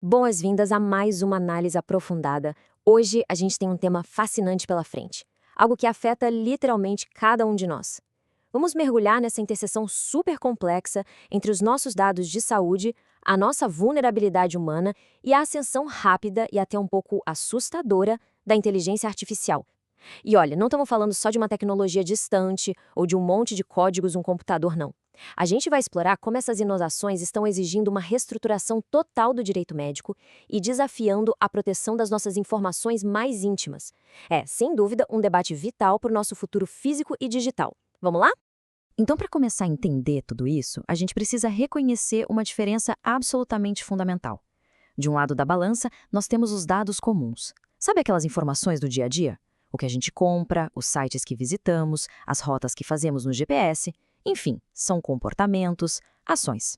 Boas-vindas a mais uma análise aprofundada. Hoje a gente tem um tema fascinante pela frente, algo que afeta literalmente cada um de nós. Vamos mergulhar nessa interseção super complexa entre os nossos dados de saúde, a nossa vulnerabilidade humana e a ascensão rápida e até um pouco assustadora da inteligência artificial. E olha, não estamos falando só de uma tecnologia distante ou de um monte de códigos um computador, não. A gente vai explorar como essas inovações estão exigindo uma reestruturação total do direito médico e desafiando a proteção das nossas informações mais íntimas. É, sem dúvida, um debate vital para o nosso futuro físico e digital. Vamos lá? Então, para começar a entender tudo isso, a gente precisa reconhecer uma diferença absolutamente fundamental. De um lado da balança, nós temos os dados comuns. Sabe aquelas informações do dia a dia? O que a gente compra, os sites que visitamos, as rotas que fazemos no GPS, enfim, são comportamentos, ações.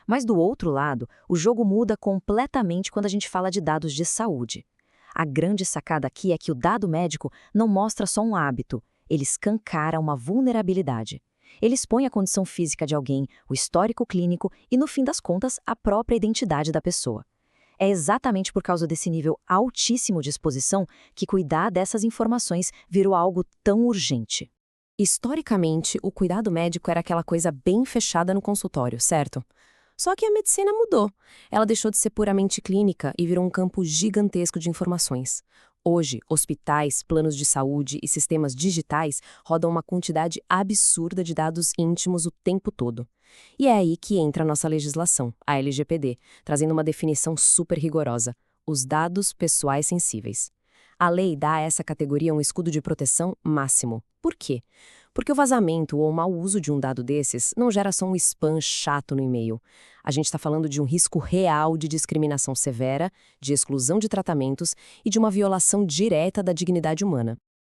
Mas do outro lado, o jogo muda completamente quando a gente fala de dados de saúde. A grande sacada aqui é que o dado médico não mostra só um hábito, ele escancara uma vulnerabilidade. Ele expõe a condição física de alguém, o histórico clínico e, no fim das contas, a própria identidade da pessoa. É exatamente por causa desse nível altíssimo de exposição que cuidar dessas informações virou algo tão urgente. Historicamente, o cuidado médico era aquela coisa bem fechada no consultório, certo? Só que a medicina mudou. Ela deixou de ser puramente clínica e virou um campo gigantesco de informações. Hoje, hospitais, planos de saúde e sistemas digitais rodam uma quantidade absurda de dados íntimos o tempo todo. E é aí que entra a nossa legislação, a LGPD, trazendo uma definição super rigorosa: os dados pessoais sensíveis. A lei dá a essa categoria um escudo de proteção máximo. Por quê? Porque o vazamento ou o mau uso de um dado desses não gera só um spam chato no e-mail. A gente está falando de um risco real de discriminação severa, de exclusão de tratamentos e de uma violação direta da dignidade humana.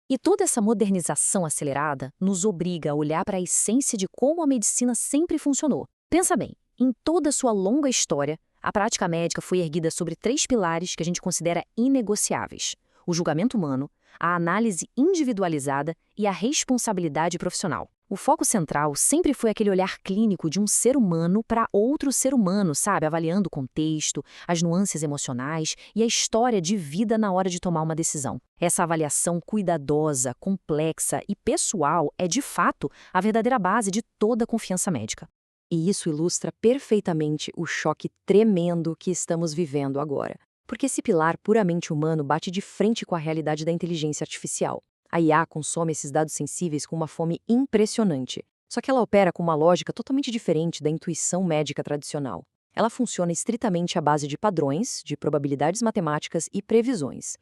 E toda essa modernização acelerada nos obriga a olhar para a essência de como a medicina sempre funcionou. Pensa bem, em toda sua longa história, a prática médica foi erguida sobre 3 pilares que a gente considera inegociáveis: o julgamento humano, a análise individualizada e a responsabilidade profissional. O foco central sempre foi aquele olhar clínico de um ser humano para outro ser humano, sabe? Avaliando o contexto, as nuances emocionais e a história de vida na hora de tomar uma decisão. Essa avaliação cuidadosa, complexa e pessoal é, de fato, a verdadeira base de toda a confiança médica. E isso ilustra perfeitamente o choque tremendo que estamos vivendo agora. Porque esse pilar puramente humano bate de frente com a realidade da inteligência artificial. A IA consome esses dados sensíveis com uma fome impressionante. Só que ela opera com uma lógica totalmente diferente da intuição médica tradicional. Ela funciona estritamente à base de padrões, de probabilidades matemáticas e previsões.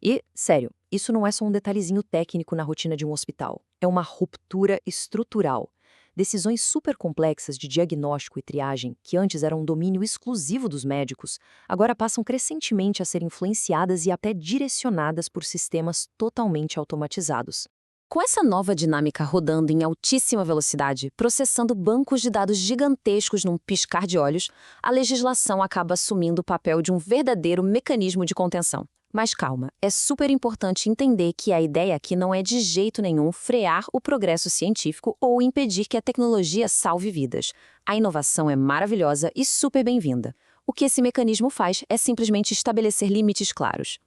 E, sério, isso não é só um detalhezinho técnico na rotina de um hospital. É uma ruptura estrutural. Decisões super complexas de diagnóstico e triagem, que antes eram um domínio exclusivo dos médicos, agora passam crescentemente a ser influenciadas e até direcionadas por sistemas totalmente automatizados. Com essa nova dinâmica rodando em altíssima velocidade, processando bancos de dados gigantescos num piscar de olhos, a legislação acaba assumindo o papel de um verdadeiro mecanismo de contenção. Mas calma, é super importante entender que a ideia aqui não é de jeito nenhum frear o progresso científico ou impedir que a tecnologia salve vidas. A inovação é maravilhosa e super bem-vinda. O que esse mecanismo faz é simplesmente estabelecer limites claros.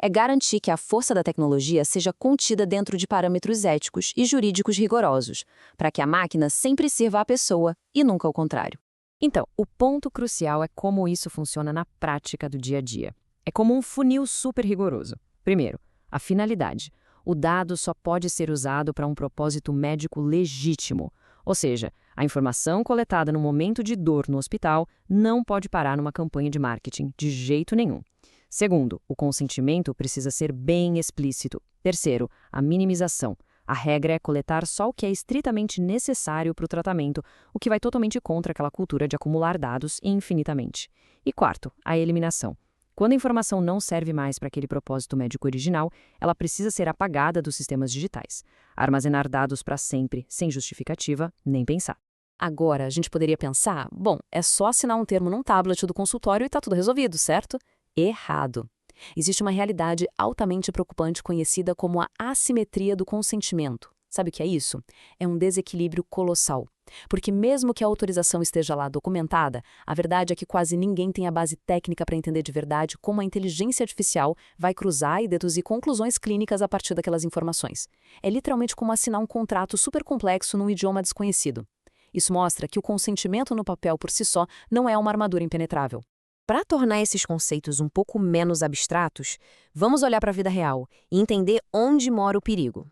É garantir que a força da tecnologia seja contida dentro de parâmetros éticos e jurídicos rigorosos, para que a máquina sempre sirva à pessoa e nunca ao contrário. Então, o ponto crucial é como isso funciona na prática do dia a dia. É como um funil super rigoroso. Primeiro, a finalidade. O dado só pode ser usado para um propósito médico legítimo. Ou seja, a informação coletada no momento de dor no hospital não pode parar numa campanha de marketing, de jeito nenhum. Segundo, o consentimento precisa ser bem explícito. Terceiro, a minimização. A regra é coletar só o que é estritamente necessário para o tratamento, o que vai totalmente contra aquela cultura de acumular dados infinitamente. E quarto, a eliminação. Quando a informação não serve mais para aquele propósito médico original, ela precisa ser apagada dos sistemas digitais. Armazenar dados para sempre, sem justificativa, nem pensar. Agora, a gente poderia pensar, bom, é só assinar um termo num tablet do consultório e está tudo resolvido, certo? Errado. Existe uma realidade altamente preocupante conhecida como a assimetria do consentimento. Sabe o que é isso? É um desequilíbrio colossal. Porque mesmo que a autorização esteja lá documentada, a verdade é que quase ninguém tem a base técnica para entender de verdade como a inteligência artificial vai cruzar e deduzir conclusões clínicas a partir daquelas informações. É literalmente como assinar um contrato super complexo num idioma desconhecido. Isso mostra que o consentimento no papel por si só não é uma armadura impenetrável. Para tornar esses conceitos um pouco menos abstratos, vamos olhar para a vida real e entender onde mora o perigo.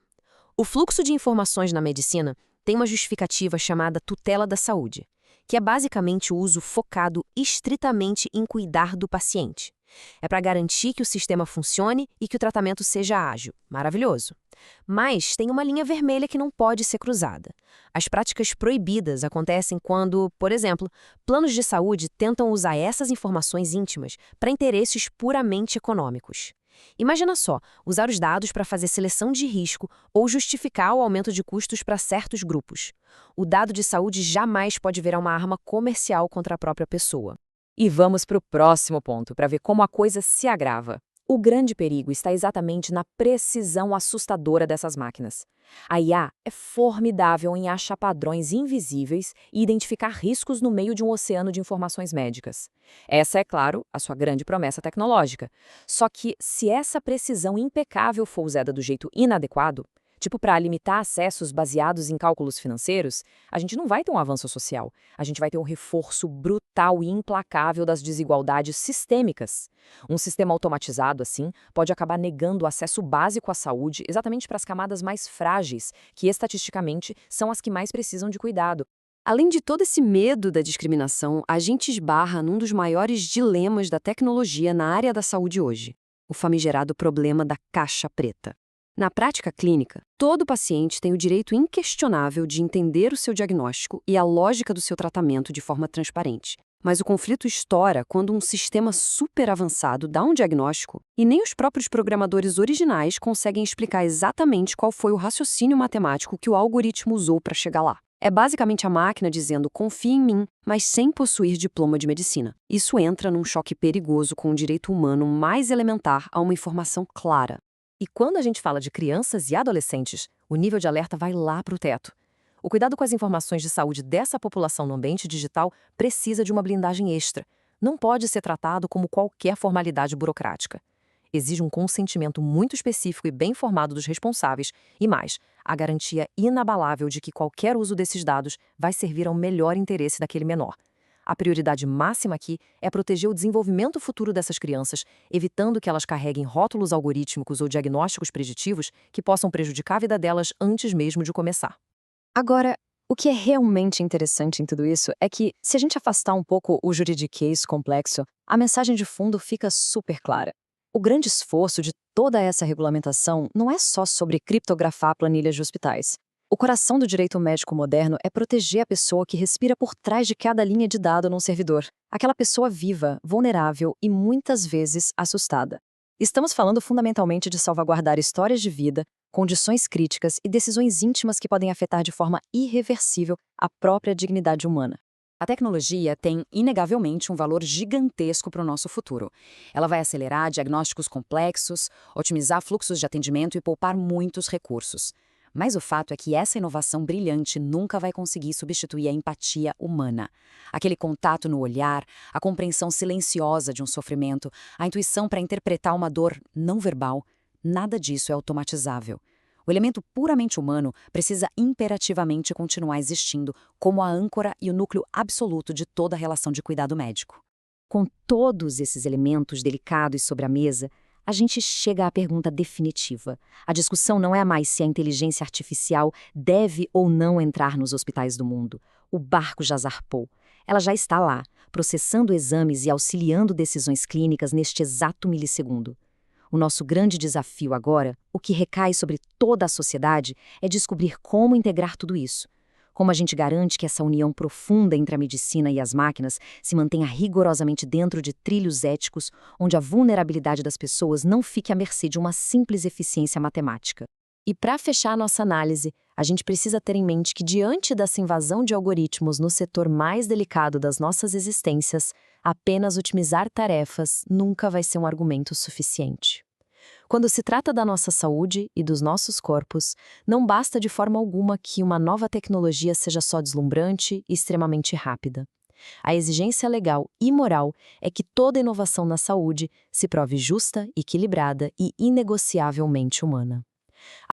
O fluxo de informações na medicina tem uma justificativa chamada tutela da saúde, que é basicamente o uso focado estritamente em cuidar do paciente. É para garantir que o sistema funcione e que o tratamento seja ágil. Maravilhoso. Mas tem uma linha vermelha que não pode ser cruzada. As práticas proibidas acontecem quando, por exemplo, planos de saúde tentam usar essas informações íntimas para interesses puramente econômicos. Imagina só, usar os dados para fazer seleção de risco ou justificar o aumento de custos para certos grupos. O dado de saúde jamais pode virar uma arma comercial contra a própria pessoa. E vamos para o próximo ponto, para ver como a coisa se agrava. O grande perigo está exatamente na precisão assustadora dessas máquinas. A IA é formidável em achar padrões invisíveis e identificar riscos no meio de um oceano de informações médicas. Essa é, claro, a sua grande promessa tecnológica. Só que, se essa precisão impecável for usada do jeito inadequado, tipo para limitar acessos baseados em cálculos financeiros, a gente não vai ter um avanço social. A gente vai ter um reforço brutal e implacável das desigualdades sistêmicas. Um sistema automatizado, assim, pode acabar negando o acesso básico à saúde exatamente para as camadas mais frágeis, que estatisticamente são as que mais precisam de cuidado. Além de todo esse medo da discriminação, a gente esbarra num dos maiores dilemas da tecnologia na área da saúde hoje: o famigerado problema da caixa preta. Na prática clínica, todo paciente tem o direito inquestionável de entender o seu diagnóstico e a lógica do seu tratamento de forma transparente. Mas o conflito estoura quando um sistema super avançado dá um diagnóstico e nem os próprios programadores originais conseguem explicar exatamente qual foi o raciocínio matemático que o algoritmo usou para chegar lá. É basicamente a máquina dizendo "confie em mim", mas sem possuir diploma de medicina. Isso entra num choque perigoso com o direito humano mais elementar a uma informação clara. E quando a gente fala de crianças e adolescentes, o nível de alerta vai lá para o teto. O cuidado com as informações de saúde dessa população no ambiente digital precisa de uma blindagem extra. Não pode ser tratado como qualquer formalidade burocrática. Exige um consentimento muito específico e bem informado dos responsáveis e, mais, a garantia inabalável de que qualquer uso desses dados vai servir ao melhor interesse daquele menor. A prioridade máxima aqui é proteger o desenvolvimento futuro dessas crianças, evitando que elas carreguem rótulos algorítmicos ou diagnósticos preditivos que possam prejudicar a vida delas antes mesmo de começar. Agora, o que é realmente interessante em tudo isso é que, se a gente afastar um pouco o juridiquês complexo, a mensagem de fundo fica super clara. O grande esforço de toda essa regulamentação não é só sobre criptografar planilhas de hospitais. O coração do direito médico moderno é proteger a pessoa que respira por trás de cada linha de dado num servidor. Aquela pessoa viva, vulnerável e muitas vezes assustada. Estamos falando fundamentalmente de salvaguardar histórias de vida, condições críticas e decisões íntimas que podem afetar de forma irreversível a própria dignidade humana. A tecnologia tem, inegavelmente, um valor gigantesco para o nosso futuro. Ela vai acelerar diagnósticos complexos, otimizar fluxos de atendimento e poupar muitos recursos. Mas o fato é que essa inovação brilhante nunca vai conseguir substituir a empatia humana. Aquele contato no olhar, a compreensão silenciosa de um sofrimento, a intuição para interpretar uma dor não verbal, nada disso é automatizável. O elemento puramente humano precisa imperativamente continuar existindo como a âncora e o núcleo absoluto de toda a relação de cuidado médico. Com todos esses elementos delicados sobre a mesa, a gente chega à pergunta definitiva. A discussão não é mais se a inteligência artificial deve ou não entrar nos hospitais do mundo. O barco já zarpou. Ela já está lá, processando exames e auxiliando decisões clínicas neste exato milissegundo. O nosso grande desafio agora, o que recai sobre toda a sociedade, é descobrir como integrar tudo isso. Como a gente garante que essa união profunda entre a medicina e as máquinas se mantenha rigorosamente dentro de trilhos éticos, onde a vulnerabilidade das pessoas não fique à mercê de uma simples eficiência matemática. E para fechar nossa análise, a gente precisa ter em mente que, diante dessa invasão de algoritmos no setor mais delicado das nossas existências, apenas otimizar tarefas nunca vai ser um argumento suficiente. Quando se trata da nossa saúde e dos nossos corpos, não basta de forma alguma que uma nova tecnologia seja só deslumbrante e extremamente rápida. A exigência legal e moral é que toda inovação na saúde se prove justa, equilibrada e inegociavelmente humana.